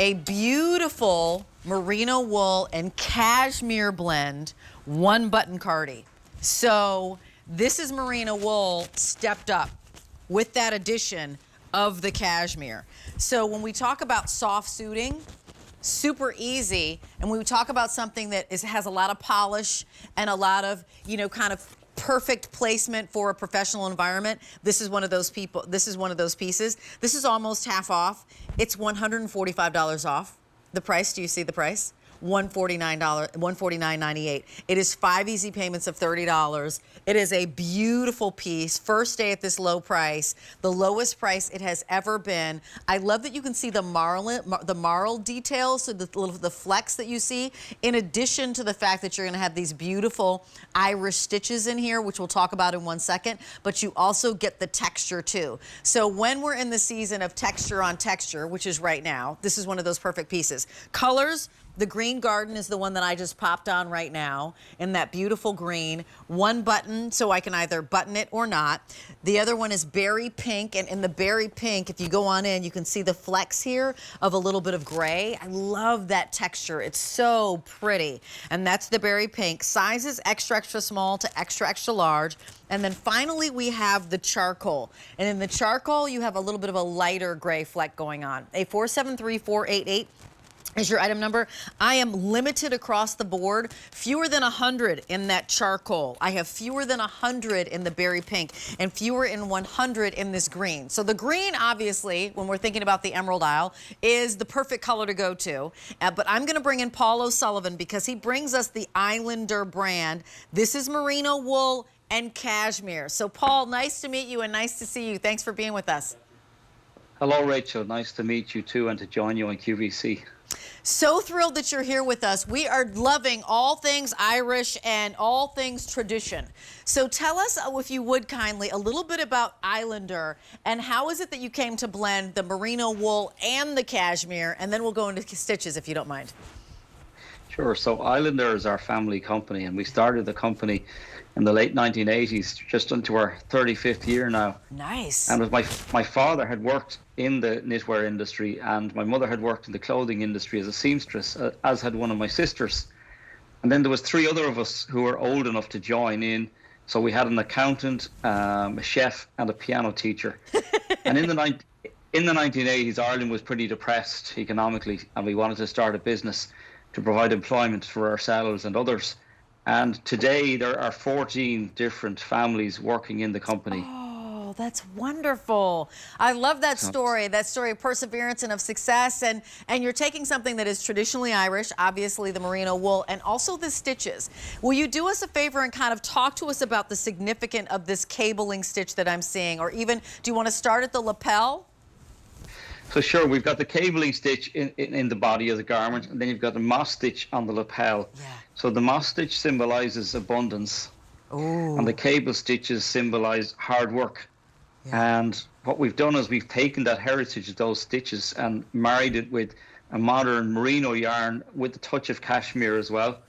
A beautiful merino wool and cashmere blend, one button cardi. So this is merino wool stepped up with that addition of the cashmere. So when we talk about soft suiting, super easy, and when we talk about something that has a lot of polish and a lot of, kind of perfect placement for a professional environment, this is one of those pieces. This is almost half off. It's $145 off. The price, do you see the price? $149.98. It is 5 easy payments of $30. It is a beautiful piece. First day at this low price, the lowest price it has ever been. I love that you can see the marl details, so the flecks that you see, in addition to the fact that you're going to have these beautiful Irish stitches in here, which we'll talk about in 1 second, but you also get the texture too. So when we're in the season of texture on texture, which is right now, this is one of those perfect pieces. Colors, the green garden is the one that I just popped on right now in that beautiful green. One button, so I can either button it or not. The other one is berry pink, and in the berry pink, if you go on in, you can see the flecks here of a little bit of gray. I love that texture. It's so pretty. And that's the berry pink. Sizes extra, extra small to extra, extra large. And then finally, we have the charcoal. And in the charcoal, you have a little bit of a lighter gray fleck going on. A 473488 is your item number. I am limited across the board. Fewer than 100 in that charcoal. I have fewer than 100 in the berry pink and fewer in 100 in this green. So the green, obviously, when we're thinking about the Emerald Isle, is the perfect color to go to. But I'm going to bring in Paul O'Sullivan because he brings us the Islander brand. This is merino wool and cashmere. So Paul, nice to meet you and nice to see you. Thanks for being with us. Hello, Rachel. Nice to meet you too and to join you on QVC. So thrilled that you're here with us. We are loving all things Irish and all things tradition. So tell us, if you would kindly, a little bit about Islander and how is it that you came to blend the merino wool and the cashmere, and then we'll go into stitches if you don't mind. Sure. So Islander is our family company, and we started the company in the late 1980s, just into our 35th year now. Nice. And my father had worked in the knitwear industry, and my mother had worked in the clothing industry as a seamstress, as had one of my sisters. And then there was 3 other of us who were old enough to join in. So we had an accountant, a chef, and a piano teacher. And in the 1980s, Ireland was pretty depressed economically, and we wanted to start a business to provide employment for ourselves and others. And today there are 14 different families working in the company. Oh, that's wonderful. I love that story of perseverance and of success. And you're taking something that is traditionally Irish, obviously the merino wool, and also the stitches. Will you do us a favor and kind of talk to us about the significance of this cabling stitch that I'm seeing? Or even, do you want to start at the lapel? So sure, we've got the cabling stitch in the body of the garment, and then you've got the moss stitch on the lapel. Yeah. So the moss stitch symbolizes abundance. Ooh. And the cable stitches symbolize hard work. Yeah. And what we've done is we've taken that heritage of those stitches and married it with a modern merino yarn with a touch of cashmere as well.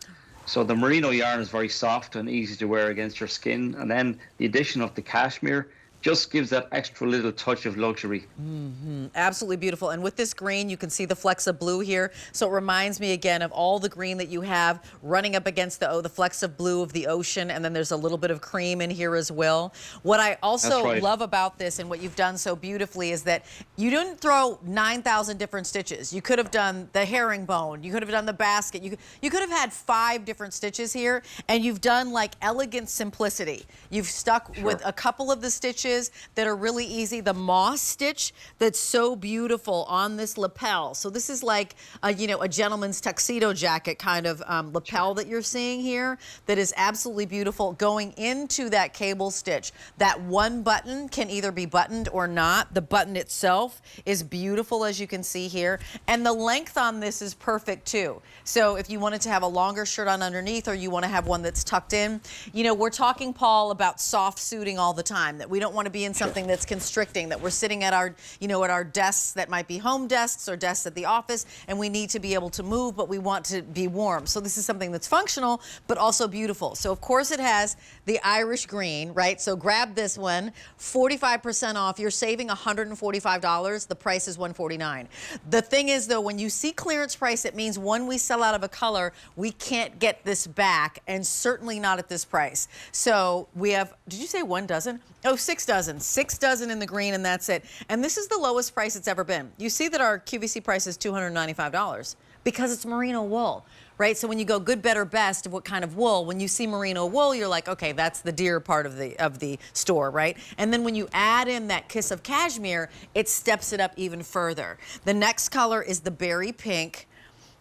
So the merino yarn is very soft and easy to wear against your skin, and then the addition of the cashmere just gives that extra little touch of luxury. Mm-hmm. Absolutely beautiful. And with this green, you can see the flecks of blue here. So it reminds me again of all the green that you have running up against the flecks of blue of the ocean. And then there's a little bit of cream in here as well. What I also love about this and what you've done so beautifully is that you didn't throw 9,000 different stitches. You could have done the herringbone. You could have done the basket. You could have had 5 different stitches here, and you've done like elegant simplicity. You've stuck with a couple of the stitches that are really easy. The moss stitch that's so beautiful on this lapel. So this is like a gentleman's tuxedo jacket kind of lapel that you're seeing here that is absolutely beautiful. Going into that cable stitch, that one button can either be buttoned or not. The button itself is beautiful, as you can see here. And the length on this is perfect too. So if you wanted to have a longer shirt on underneath, or you want to have one that's tucked in, we're talking, Paul, about soft suiting all the time, that we don't want want to be in something that's constricting, that we're sitting at our, you know, at our desks that might be home desks or desks at the office, and we need to be able to move, but we want to be warm. So this is something that's functional, but also beautiful. So of course it has the Irish green, right? So grab this one, 45% off. You're saving $145. The price is $149. The thing is though, when you see clearance price, it means when we sell out of a color, we can't get this back, and certainly not at this price. So we have, did you say 1 dozen? Oh, 6 dozen. 6 dozen in the green, and that's it. And this is the lowest price it's ever been. You see that our QVC price is $295 because it's merino wool, right? So when you go good, better, best of what kind of wool, when you see merino wool, you're like, okay, that's the dear part of the store, right? And then when you add in that kiss of cashmere, it steps it up even further. The next color is the berry pink.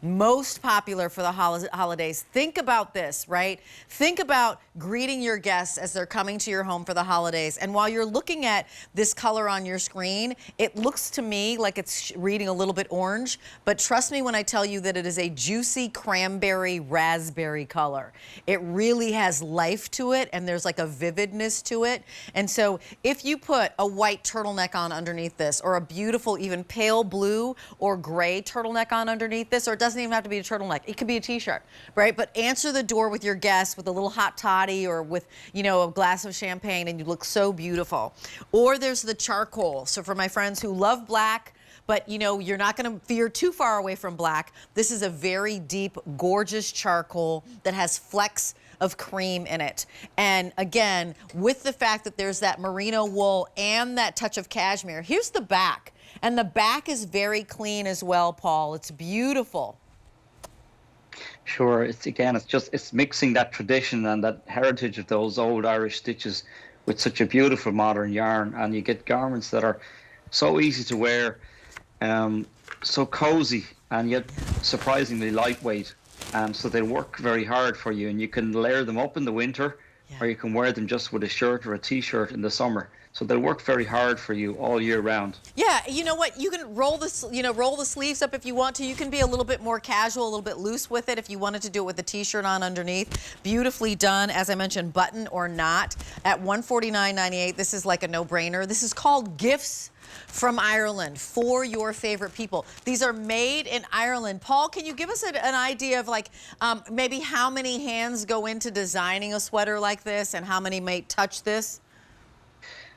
Most popular for the holidays. Think about this, right? Think about greeting your guests as they're coming to your home for the holidays. And while you're looking at this color on your screen, it looks to me like it's reading a little bit orange, but trust me when I tell you that it is a juicy cranberry raspberry color. It really has life to it, and there's like a vividness to it. And so if you put a white turtleneck on underneath this, or a beautiful even pale blue or gray turtleneck on underneath this, or it doesn't even have to be a turtleneck. It could be a t-shirt, right? But answer the door with your guests with a little hot toddy or with, you know, a glass of champagne, and you look so beautiful. Or there's the charcoal. So for my friends who love black, but you know, you're not going to veer too far away from black, this is a very deep, gorgeous charcoal that has flecks of cream in it. And again, with the fact that there's that merino wool and that touch of cashmere, here's the back. And the back is very clean as well, Paul. It's beautiful. Sure, it's mixing that tradition and that heritage of those old Irish stitches with such a beautiful modern yarn, and you get garments that are so easy to wear, so cozy, and yet surprisingly lightweight. So they work very hard for you, and you can layer them up in the winter, or you can wear them just with a shirt or a t-shirt in the summer. So they'll work very hard for you all year round. Yeah, you know what? You can roll the sleeves up if you want to. You can be a little bit more casual, a little bit loose with it if you wanted to do it with a t-shirt on underneath. Beautifully done, as I mentioned, button or not, at $149.98. This is like a no-brainer. This is called Gifts from Ireland for your favorite people. These are made in Ireland. Paul, can you give us an idea of like maybe how many hands go into designing a sweater like this, and how many may touch this?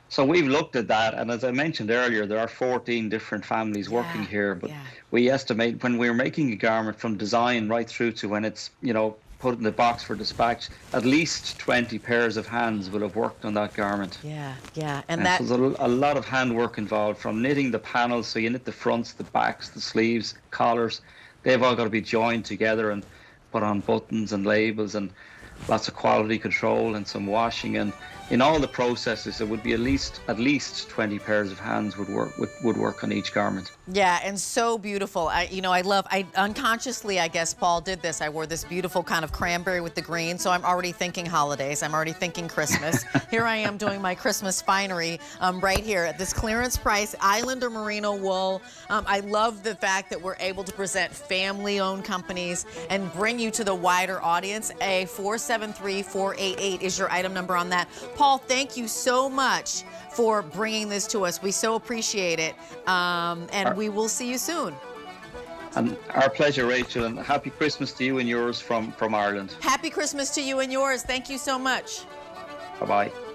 So we've looked at that, and as I mentioned earlier, there are 14 different families working here, but we estimate when we're making a garment from design right through to when it's, you know, put in the box for dispatch, at least 20 pairs of hands will have worked on that garment. And so there's a lot of handwork involved, from knitting the panels, so you knit the fronts, the backs, the sleeves, collars. They've all got to be joined together and put on buttons and labels, and lots of quality control and some washing, and in all the processes it would be at least 20 pairs of hands would work on each garment. Yeah, and so beautiful. I unconsciously, I guess, Paul did this. I wore this beautiful kind of cranberry with the green, so I'm already thinking holidays. I'm already thinking Christmas. Here I am doing my Christmas finery right here at this clearance price, Island or Merino wool. I love the fact that we're able to present family-owned companies and bring you to the wider audience. A 473-488 is your item number on that. Paul, thank you so much for bringing this to us. We so appreciate it, and we will see you soon. And our pleasure, Rachel, and happy Christmas to you and yours from Ireland. Happy Christmas to you and yours. Thank you so much. Bye-bye.